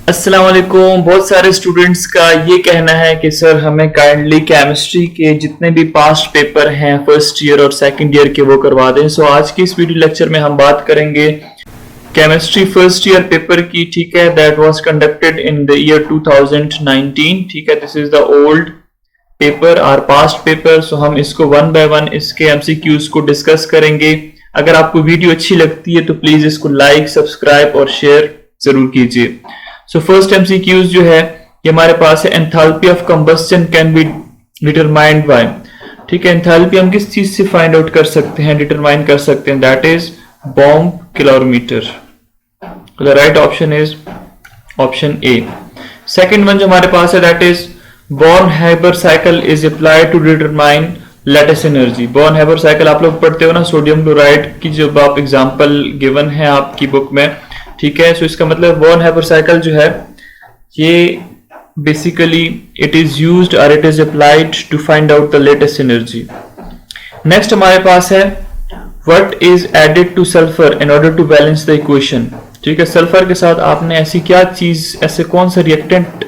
अस्सलाम वालेकुम। बहुत सारे स्टूडेंट्स का ये कहना है कि सर हमें काइंडली केमिस्ट्री के जितने भी पास्ट पेपर हैं फर्स्ट ईयर और सेकंड ईयर के वो करवा दें। सो आज की इस वीडियो लेक्चर में हम बात करेंगे केमिस्ट्री फर्स्ट ईयर पेपर की। ठीक है, that was conducted in the year 2019। ठीक है, this is the old paper और पास्ट पेपर। सो हम इसको वन बाय वन इसके एमसीक्यूज को डिस्कस करेंगे। अगर आपको वीडियो अच्छी लगती है तो प्लीज इसको लाइक, सब्सक्राइब और शेयर जरूर कीजिए। सो फर्स्ट एमसीक्यूज जो है ये हमारे पास है, enthalpy of combustion can be determined by. ठीक है, एंथैल्पी हम किस चीज से फाइंड आउट कर सकते हैं, डिटरमाइन कर सकते हैं, that is bomb calorimeter. The right option is option A. Second one जो हमारे पास है that is Born Haber cycle is applied to determine lattice energy. Born Haber cycle आप लोग पढ़ते हो ना, सोडियम क्लोराइड की जब आप एग्जांपल गिवन है आपकी बुक में। ठीक है, सो इसका मतलब बॉर्न-हाइबर साइकिल जो है ये बेसिकली इट इज यूज्ड और it is applied to find out the latest energy. Next हमारे पास है what is added to sulphur in order to balance the equation. ठीक है, सल्फर के साथ आपने ऐसी क्या चीज, ऐसे कौन सा रिएक्टेंट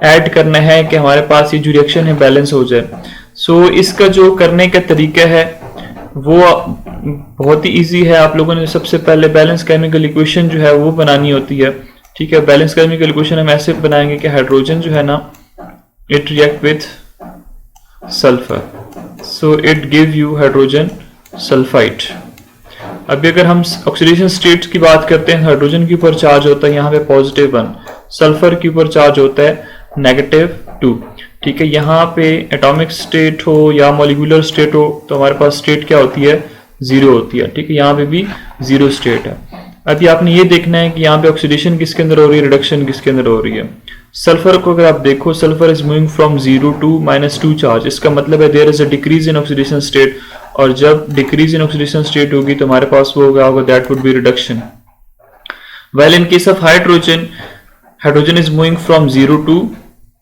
ऐड करना है कि हमारे पास ये जो रिएक्शन है बैलेंस हो जाए। सो इसका जो करने का तरीका है वो बहुत ही इजी है। आप लोगों ने सबसे पहले बैलेंस केमिकल इक्वेशन जो है वो बनानी होती है। ठीक है, बैलेंस केमिकल इक्वेशन हम ऐसे बनाएंगे कि हाइड्रोजन जो है ना it react with sulphur, so it give you hydrogen sulphide. अभी अगर हम ऑक्सीडेशन स्टेट की बात करते हैं, हाइड्रोजन के ऊपर चार्ज होता है यहाँ पे +1, सल्फर के ऊपर चार्ज होता है -2। ठीक है, यहाँ पे एटॉमिक स्टेट हो या मॉलिक्यूलर स्टेट हो तो हमारे पास स्टेट क्या होती है, 0 होती है। ठीक है, यहाँ पे भी 0 स्टेट है। अभी आपने ये देखना है कि यहाँ पे ऑक्सीडेशन किसके अंदर हो रही है, रिडक्शन किसके अंदर हो रही है। सल्फर को अगर आप देखो, sulphur is moving from 0 to -2 charge. इसका मतलब है there is a decrease in oxidation state, और जब डिक्रीज इन ऑक्सीडेशन स्टेट होगी तो हमारे पास वो होगा that would be reduction. Well in case of hydrogen, hydrogen is moving from 0 to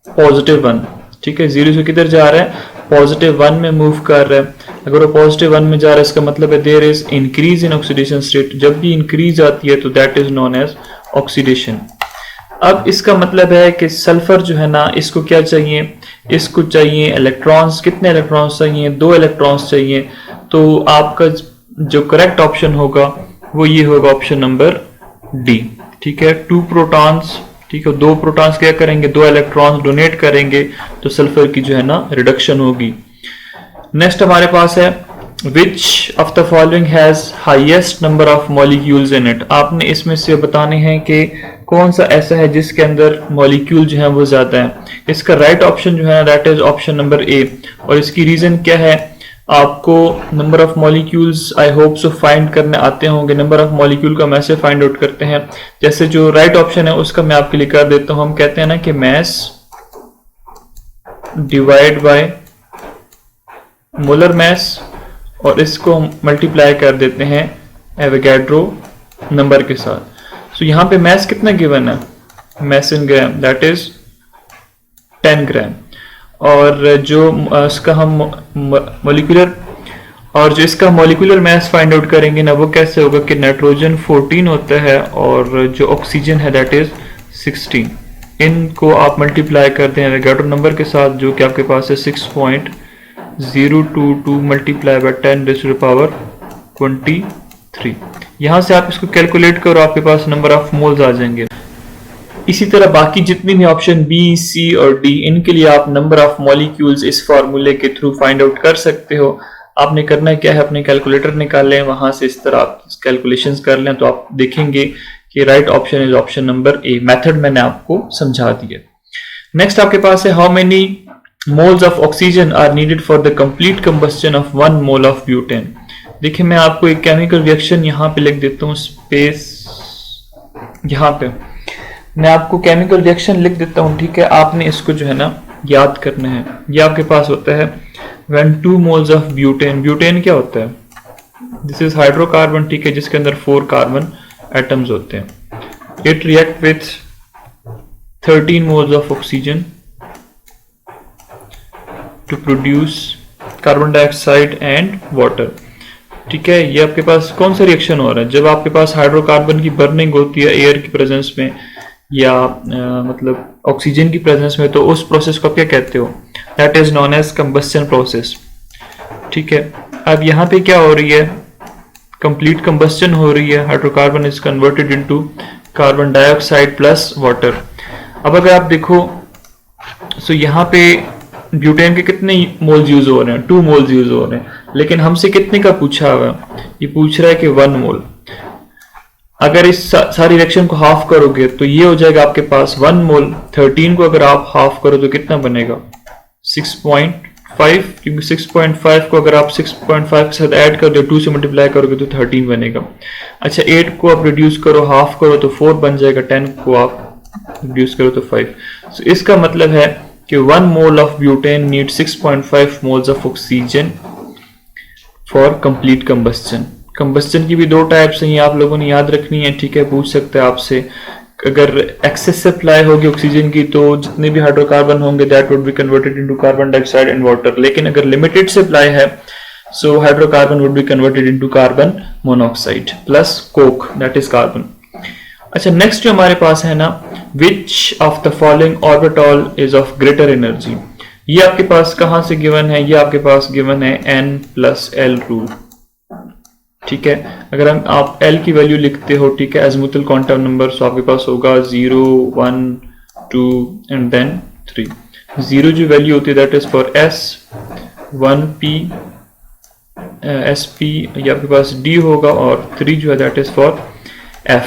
+1। ठीक है, 0 से किधर जा रहा है, +1 में मूव कर रहा है। अगर वो +1 में जा रहा है इसका मतलब है there is increase in oxidation state. जब भी इंक्रीज आती है तो that is known as oxidation. अब इसका मतलब है कि सल्फर जो है ना इसको क्या चाहिए, इसको चाहिए इलेक्ट्रॉन्स। कितने इलेक्ट्रॉन्स चाहिए, 2 इलेक्ट्रॉन्स चाहिए। तो आपका जो करेक्ट ऑप्शन होगा वो ये होगा ऑप्शन नंबर डी। ठीक है, 2 प्रोटॉन्स। ठीक है, 2 प्रोटॉन्स क्या करेंगे, 2 इलेक्ट्रॉन्स डोनेट करेंगे तो सल्फर की जो है ना रिडक्शन होगी। नेक्स्ट हमारे पास है which of the following has highest number of molecules in it. आपने इसमें से बताने हैं कि कौन सा ऐसा है जिसके अंदर मॉलिक्यूल जो है वो ज्यादा है। इसका राइट ऑप्शन जो है दैट इज ऑप्शन नंबर ए। और इसकी रीजन क्या है, आपको number of molecules I hope so find करने आते होंगे। नंबर ऑफ मॉलिक्यूल का हम ऐसे फाइंड आउट करते हैं, जैसे जो राइट ऑप्शन है उसका मैं आपके लिए कर देता हूं। हम कहते हैं ना कि mass divide by molar mass, और इसको मल्टीप्लाई कर देते हैं एवोगैड्रो नंबर के साथ। सो यहाँ पे मास कितना गिवन है, मास इन ग्राम दैट इज 10 ग्राम। और जो इसका हम मॉलिक्यूलर, और जो इसका मॉलिक्यूलर मास फाइंड आउट करेंगे ना वो कैसे होगा कि नाइट्रोजन 14 होता है और जो ऑक्सीजन है दैट इज 16। इनको आप मल्टीप्लाई करते हैं एवोगैड्रो नंबर के साथ जो कि आपके पास है 6.022 मल्टीप्लाई बाय 10⁻23। यहां से आप इसको कैलकुलेट करो, आपके पास नंबर ऑफ मोल्स आ जाएंगे। इसी तरह बाकी जितनी भी ऑप्शन बी, सी और डी, इनके लिए आप नंबर ऑफ मॉलिक्यूल्स इस फार्मूले के थ्रू फाइंड आउट कर सकते हो। आपने करना क्या है, अपने कैलकुलेटर निकाल लें, वहां से इस तरह आप कैलकुलेशंस कर लें तो आप देखेंगे कि right option is option number A. Method मैंने आपको समझा दिया। नेक्स्ट आपके पास है how many moles of oxygen are needed for the complete combustion of 1 mole of butane. देखिए मैं आपको एक केमिकल रिएक्शन यहाँ पे लिख देता हूँ, स्पेस यहाँ पे मैं आपको केमिकल रिएक्शन लिख देता हूं। ठीक है, आपने इसको जो है ना याद करना है। ये आपके पास होता है when 2 moles of butane। Butane क्या होता है, दिस इज हाइड्रोकार्बन। ठीक है, जिसके अंदर 4 कार्बन एटम्स होते हैं। It react with 13 moles of oxygen to produce carbon dioxide and water. ठीक है, ये आपके पास कौन सा रिएक्शन हो रहा है, जब आपके पास हाइड्रोकार्बन की बर्निंग होती है एयर की प्रेजेंस में, या मतलब ऑक्सीजन की प्रेजेंस में, तो उस प्रोसेस को आप क्या कहते हो? That is known as combustion process. ठीक है, अब यहाँ पे क्या हो रही है? कंप्लीट कंबस्शन हो रही है। Hydrocarbon is converted into carbon dioxide plus water. अब अगर आप देखो तो यहाँ पे ब्यूटेन के कितने मोल्स यूज हो रहे हैं? 2 मोल्स यूज हो रहे हैं, लेकिन हमसे कितने का पूछा हुआ है? ये पूछ रहा है कि 1 मोल। अगर इस सारी रिएक्शन को हाफ करोगे तो ये हो जाएगा आपके पास 1 मोल। 13 को अगर आप हाफ करो तो कितना बनेगा? 6.5, क्योंकि 6.5 को अगर आप 6.5 के साथ ऐड कर दो, 2 से मल्टीप्लाई करोगे तो 13 बनेगा। अच्छा, 8 को आप रिड्यूस करो, हाफ करो तो 4 बन जाएगा। 10 को आप रिड्यूस करो तो 5। So, इसका मतलब है कि 1 mole of butane need 6.5 moles of oxygen for complete combustion. Combustion की भी 2 टाइप्स हैं, ये आप लोगों ने याद रखनी है। ठीक है, पूछ सकते हैं आपसे। अगर एक्सेस सप्लाई होगी ऑक्सीजन की तो जितने भी हाइड्रोकार्बन होंगे that would be converted into carbon dioxide and water. लेकिन अगर लिमिटेड सप्लाई है so hydrocarbon would be converted into carbon monoxide plus coke, that is carbon. अच्छा, नेक्स्ट जो हमारे पास है ना, which of the following orbital is of greater energy. ये आपके पास कहां से गिवन है? ये आपके पास गिवन है N+L रूल। ठीक है, अगर आप L की वैल्यू लिखते हो, ठीक है, एज़िमुथल क्वांटम नंबर, तो आपके पास होगा 0, 1, 2 एंड देन 3। 0 जो वैल्यू होती है that is for S, 1p, SP, ये आपके पास D होगा, और 3 जो है दैट इज फॉर F।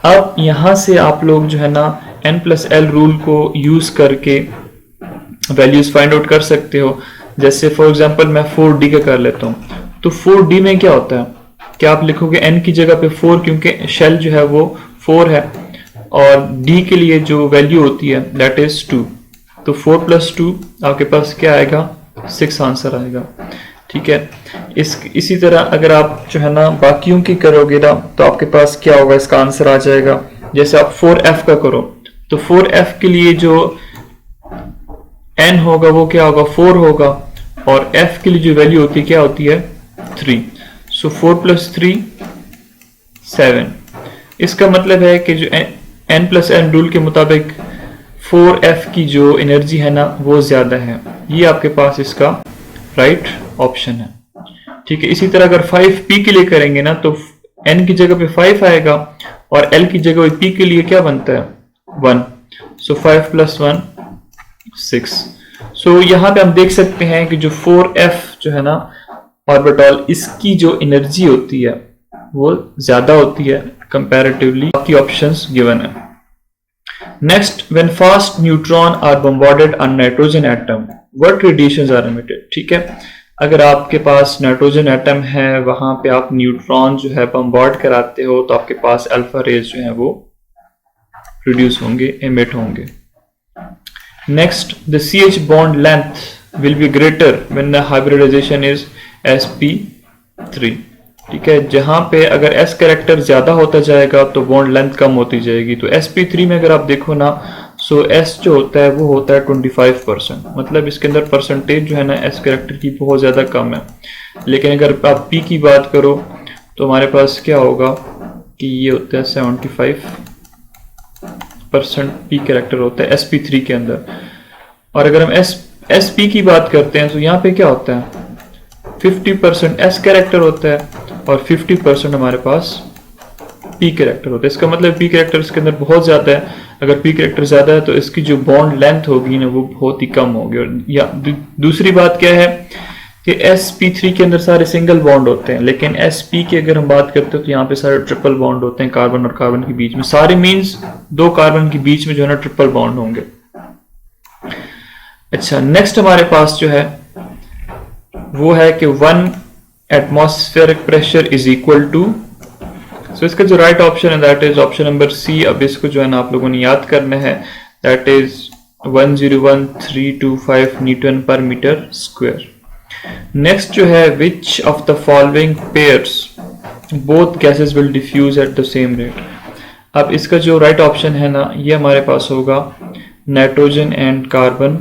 अब यहां से आप लोग जो है ना N+L रूल को यूज करके वैल्यूज फाइंड आउट कर सकते हो। जैसे फॉर एग्जांपल मैं 4D का कर लेता हूं, तो 4D में क्या होता है? क्या आप लिखोगे N की जगह पे 4, क्योंकि शेल जो है वो 4 है, और D के लिए जो वैल्यू होती है दैट इज 2। तो 4 + 2 आपके पास क्या आएगा? 6 आंसर आएगा। ठीक है, इसी तरह अगर आप जो है ना बाकियों की करोगे ना तो आपके पास क्या होगा? इसका आंसर आ जाएगा। जैसे आप 4F का करो तो 4F के लिए जो N होगा वो क्या होगा? 4 होगा, और F के लिए जो वैल्यू होती है क्या होती है? 3। सो 4 + 3 7। इसका मतलब है कि जो N+N रूल के मुताबिक 4F की जो एनर्जी है ना वो ज्यादा है। ये आपके पास इसका राइट ऑप्शन है। ठीक है, इसी तरह अगर 5p के लिए करेंगे ना तो n की जगह पे 5 आएगा, और l की जगह पे p के लिए क्या बनता है? 1। सो 5 + 1 6। सो यहाँ पे हम देख सकते हैं कि जो 4f जो है ना ऑर्बिटल, इसकी जो एनर्जी होती है वो ज्यादा होती है कंपैरेटिवली बाकी ऑप्शंस गिवन है। Next, when fast neutron are bombarded on nitrogen atom what radiations are emitted. ठीक है, अगर आपके पास नाइट्रोजन एटम है, वहां पे आप न्यूट्रॉन जो है बम्बार्ड कराते हो तो आपके पास अल्फा रेज जो है वो प्रोड्यूस होंगे, एमिट होंगे। Next, the CH bond length will be greater when the hybridisation is sp3। ठीक है, जहां पे अगर S कैरेक्टर ज्यादा होता जाएगा तो बॉन्ड लेंथ कम होती जाएगी। तो sp3 में अगर आप देखो ना, सो S जो होता है वो होता है 25%, मतलब इसके अंदर परसेंटेज जो है ना S कैरेक्टर की बहुत ज्यादा कम है। लेकिन अगर आप P की बात करो तो हमारे पास क्या होगा कि ये होता है 75% P कैरेक्टर होता है sp3 के अंदर। और अगर हम sp की बात करते हैं तो यहाँ पे क्या होता है? 50% S कैरेक्टर होता है और 50% हमारे पास P कैरेक्टर होता है। इसका मतलब P कैरेक्टर इसके अंदर बहुत ज्यादा है। अगर P कैरेक्टर ज्यादा है तो इसकी जो बॉन्ड लेंथ होगी ना वो बहुत ही कम होगी। और या दूसरी बात क्या है कि sp3 के अंदर सारे सिंगल बॉन्ड होते हैं, लेकिन sp की अगर हम बात करते हैं तो यहाँ पे सारे ट्रिपल बॉन्ड होते हैं कार्बन और कार्बन के बीच में। सारे मीन्स 2 कार्बन के बीच में जो है ना ट्रिपल बॉन्ड होंगे। अच्छा, नेक्स्ट हमारे पास जो है वो है कि 1 atmospheric pressure is equal to, so इसका जो राइट ऑप्शन है that is option number C. अब इसको जो है ना आप लोगों ने याद करना है, that is 101,325 newton per metre square. Next जो है which of the following pairs both gases will diffuse at the same rate. अब इसका जो राइट ऑप्शन है ना ये हमारे पास होगा नाइट्रोजन एंड कार्बन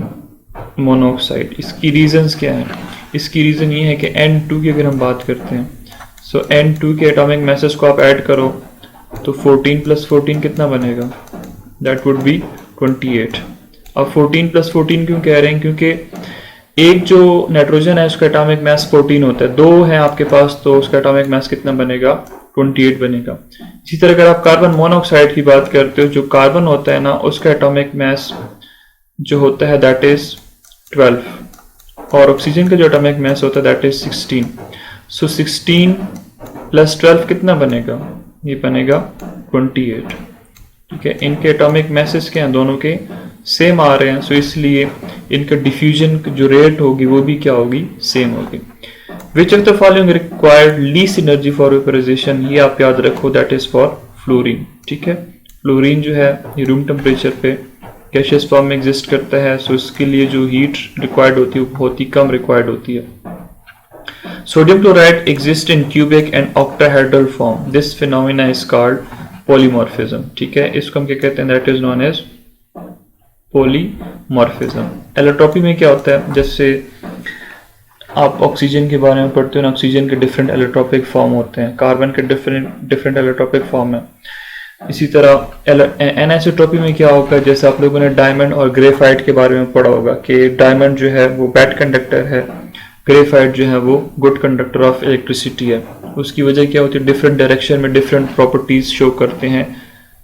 मोनोऑक्साइड। इसकी रीजंस क्या है? इसकी रीजन ये है कि N2 की अगर हम बात करते हैं, सो N2 के एटॉमिक मैसेज को आप ऐड करो तो 14 + 14 कितना बनेगा? That would B 28। अब 14 प्लस 14 क्यों कह रहे हैं, क्योंकि एक जो नाइट्रोजन है उसका एटॉमिक मास 14 होता है, दो है आपके पास तो उसका एटॉमिक मास कितना बनेगा, 28 बनेगा। इसी तरह अगर आप कार्बन मोनोऑक्साइड की बात करते हो, जो कार्बन होता है ना उसका एटॉमिक मास जो होता है दैट इज 12, और ऑक्सीजन का जो एटॉमिक मास होता है दैट इज 16। सो 16 प्लस 12 कितना बनेगा, ये बनेगा 28। ठीक है, इनके एटॉमिक मैसेज के हैं दोनों के सेम आ रहे हैं, सो इसलिए इनका डिफ्यूजन जो रेट होगी वो भी क्या होगी, सेम होगी। Which of the following required least energy for vaporisation, ये आप याद रखो दैट इज फॉर फ्लोरीन। ठीक है, फ्लोरीन जो है ये रूम टेम्परेचर पे गैसियस फॉर्म में एग्जिस्ट करता है, सो इसके लिए जो हीट रिक्वायर्ड होती है वो बहुत ही कम रिक्वायर्ड होती है। Sodium chloride exist in cubic and octahedral form, this phenomena is called polymorphism. ठीक है, इसको हम क्या कहते हैं, that is known as polymorphism. Allotropy में क्या होता है, जैसे आप ऑक्सीजन के बारे में पढ़ते हो ना, ऑक्सीजन के डिफरेंट एलोट्रॉपिक फॉर्म होते हैं, कार्बन के डिफरेंट एलोट्रॉपिक फॉर्म है। इसी तरह एनआइसोट्रॉपी में क्या होगा, जैसे आप लोगों ने डायमंड और ग्रेफाइट के बारे में पढ़ा होगा कि डायमंड जो है वो बैड कंडक्टर है, ग्रेफाइट जो है वो गुड कंडक्टर ऑफ इलेक्ट्रिसिटी है। उसकी वजह क्या होती है, डिफरेंट डायरेक्शन में डिफरेंट प्रॉपर्टीज शो करते हैं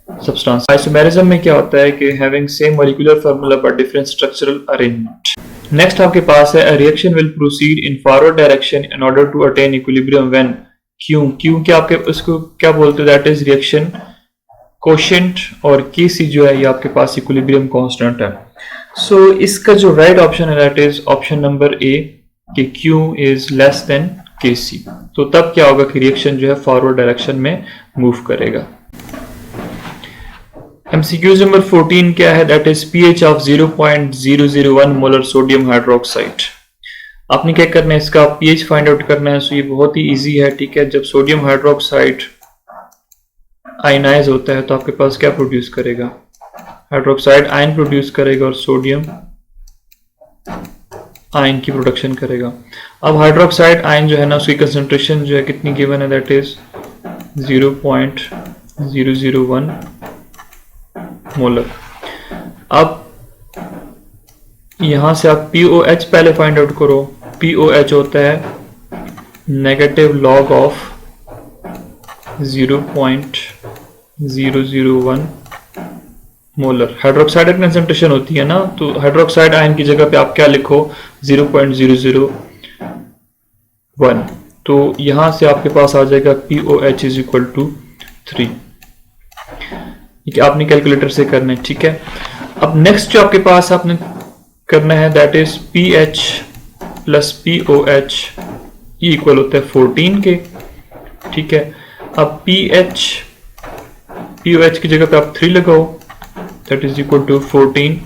सब्सटेंस। आइसोमेरिज्म में क्या होता है कि having same molecular formula but different structural arrangement. Next आपके पास है, a reaction will proceed in forward direction in order to attain equilibrium when Q क्या आपके उसको क्या बोलते हैं, दैट इज रिएक्शन कोशेंट, और Kc जो है ये आपके पास इक्विलिब्रियम कांस्टेंट है। सो इसका जो राइट ऑप्शन है दैट इज ऑप्शन नंबर ए कि Q is less than Kc। तो तब क्या होगा कि रिएक्शन जो है फॉरवर्ड डायरेक्शन में मूव करेगा। MCQ नंबर 14 क्या है, that is pH of 0.001 molar sodium hydroxide. आपने क्या करना है, इसका pH फाइंड आउट करना है। सो ये बहुत ही इजी है। ठीक है, जब सोडियम हाइड्रोक्साइड आयनाइज होता है तो आपके पास क्या प्रोड्यूस करेगा, हाइड्रोक्साइड आयन प्रोड्यूस करेगा और सोडियम आयन की प्रोडक्शन करेगा। अब हाइड्रोक्साइड आयन जो है ना उसकी कंसंट्रेशन जो है कितनी गिवन है, दैट इज 0.001 मोलर। अब यहां से आप POH पहले फाइंड आउट करो। POH होता है negative log of 0.001 molar. Hydroxide की कंसंट्रेशन होती है ना, तो हाइड्रोक्साइड आयन की जगह पे आप क्या लिखो, 0.001। तो यहां से आपके पास आ जाएगा POH इज इक्वल टू 3। ठीक है, आपने कैलकुलेटर से करना है। ठीक है, अब नेक्स्ट जो आपके पास आपने करना है that is pH plus POH equal होता है 14 के। ठीक है, अब POH की जगह पे आप 3 लगाओ, that is equal to 14।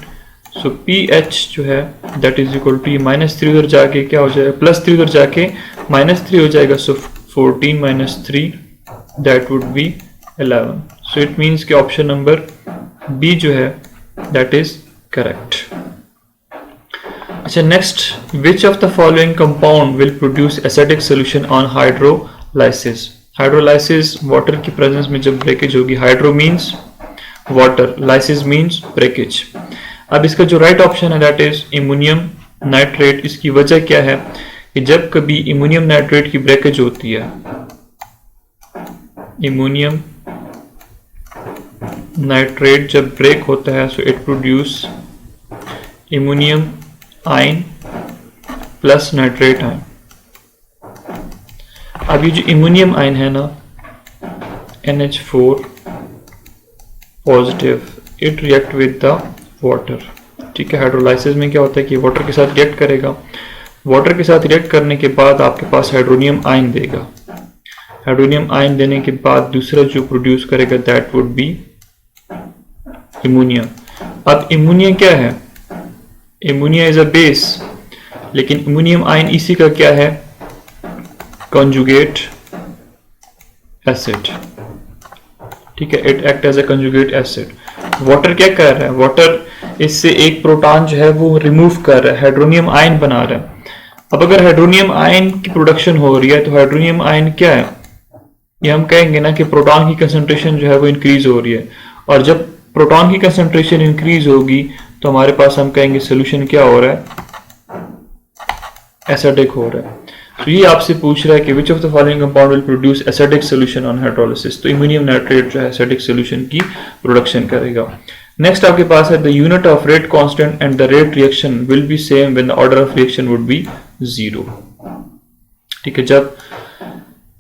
So pH जो है दैट इज इक्वल टू -3 उधर जाके क्या हो जाएगा, +3 उधर जाके -3 हो जाएगा। सो 14 - 3 that would B 11। So it means कि ऑप्शन नंबर बी जो है दैट इज करेक्ट। अच्छा, next, which of the following compound will produce acidic solution on hydrolysis. Hydrolysis water की प्रेजेंस में जब ब्रेकेज होगी, hydro means water, lysis means breakage. अब इसका जो राइट ऑप्शन है दैट इज इमोनियम नाइट्रेट। इसकी वजह क्या है कि जब कभी इमोनियम नाइट्रेट की ब्रेकेज होती है, इमोनियम नाइट्रेट जब ब्रेक होता है so it produce ammonium ion plus nitrate ion. अब ये जो इमोनियम आयन है ना, NH4 positive, it react with the water. ठीक है, हाइड्रोलाइसिस में क्या होता है कि वाटर के साथ रिएक्ट करेगा, वाटर के साथ रिएक्ट करने के बाद आपके पास हाइड्रोनियम आयन देगा। हाइड्रोनियम आयन देने के बाद दूसरा जो प्रोड्यूस करेगा दैट वुड बी इमोनिया। अब इमोनिया क्या है, इमोनिया इज अ बेस, लेकिन इमोनियम आयन इसी का क्या है, कंजुगेट एसिड। ठीक है, it act as a conjugate acid. Water क्या कर रहा है, वाटर इससे एक प्रोटॉन जो है वो रिमूव कर रहा है, हाइड्रोनियम आयन बना रहा है। अब अगर हाइड्रोनियम आयन की प्रोडक्शन हो रही है तो हाइड्रोनियम आयन क्या है, ये हम कहेंगे ना कि प्रोटॉन की कंसंट्रेशन जो है वो इंक्रीज हो रही है, और जब प्रोटॉन की कंसंट्रेशन इंक्रीज होगी तो हमारे पास हम कहेंगे सोल्यूशन क्या हो रहा है, एसिडिक हो रहा है। तो ये आपसे पूछ रहा है कि विच of the following compound will produce acidic solution on hydrolysis. तो इमोनियम नाइट्रेट जो है एसिडिक सोल्यूशन की प्रोडक्शन करेगा। नेक्स्ट आपके पास है the unit of rate constant and the rate reaction will be same when the order of reaction would be 0। ठीक है, जब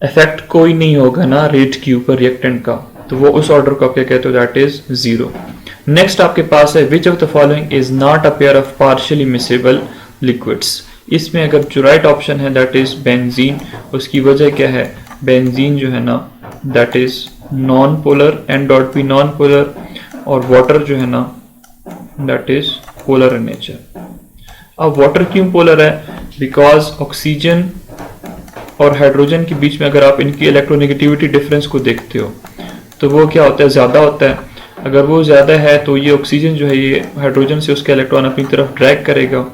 इफेक्ट कोई नहीं होगा ना रेट के ऊपर रिएक्टेंट का, तो वो उस ऑर्डर को आप क्या कहते हो, दैट इज 0। नेक्स्ट आपके पास है which of the following is not a pair of partially miscible liquids. इसमें अगर जो राइट ऑप्शन है दैट इज बेंजीन। उसकी वजह क्या है, बेंजीन जो है ना that is non polar, N dot B non polar, और वाटर जो है ना that is polar in nature. अब वाटर क्यों पोलर है, बिकॉज ऑक्सीजन और हाइड्रोजन के बीच में अगर आप इनकी इलेक्ट्रोनेगेटिविटी डिफरेंस को देखते हो तो वो क्या होता है, ज्यादा होता है। अगर वो ज्यादा है तो ये ऑक्सीजन जो है ये हाइड्रोजन से उसका इलेक्ट्रॉन अपनी तरफ ड्रैग करेगा।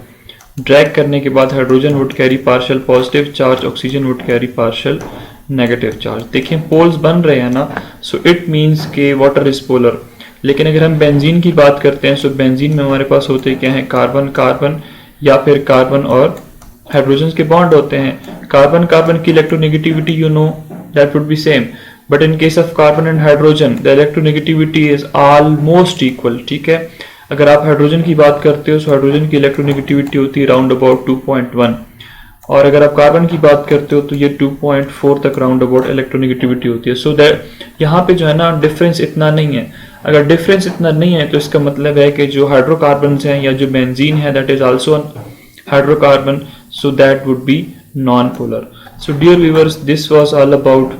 ड्रैग करने के बाद hydrogen would carry partial positive charge, oxygen would carry partial negative charge. देखिए पोल्स बन रहे हैं ना, सो इट मींस के वाटर इज पोलर। लेकिन अगर हम बेंजीन की बात करते हैं, सो बेंजीन में हमारे पास होते क्या है, कार्बन कार्बन या फिर कार्बन और हाइड्रोजन के बॉन्ड होते हैं। कार्बन कार्बन की electronegativity you know that would B same, but in case of carbon and hydrogen the electronegativity is almost equal. ठीक है, अगर आप हाइड्रोजन की बात करते हो तो हाइड्रोजन की इलेक्ट्रोनेगेटिविटी होती है राउंड अबाउट 2.1, और अगर आप कार्बन की बात करते हो तो ये 2.4 तक राउंड अबाउट इलेक्ट्रोनेगेटिविटी होती है। सो दैट यहाँ पे जो है ना डिफरेंस इतना नहीं है। अगर डिफरेंस इतना नहीं है तो इसका मतलब है कि जो हाइड्रोकार्बन हैं या जो बेंजीन है that is also hydrocarbon, so that would be non-polar. So dear viewers, this was all about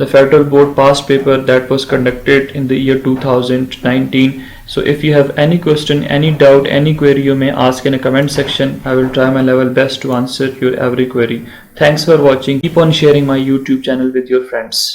the Federal Board past paper that was conducted in the year 2019. So if you have any question, any doubt, any query, you may ask in a comment section. I will try my level best to answer your every query. Thanks for watching. Keep on sharing my YouTube channel with your friends.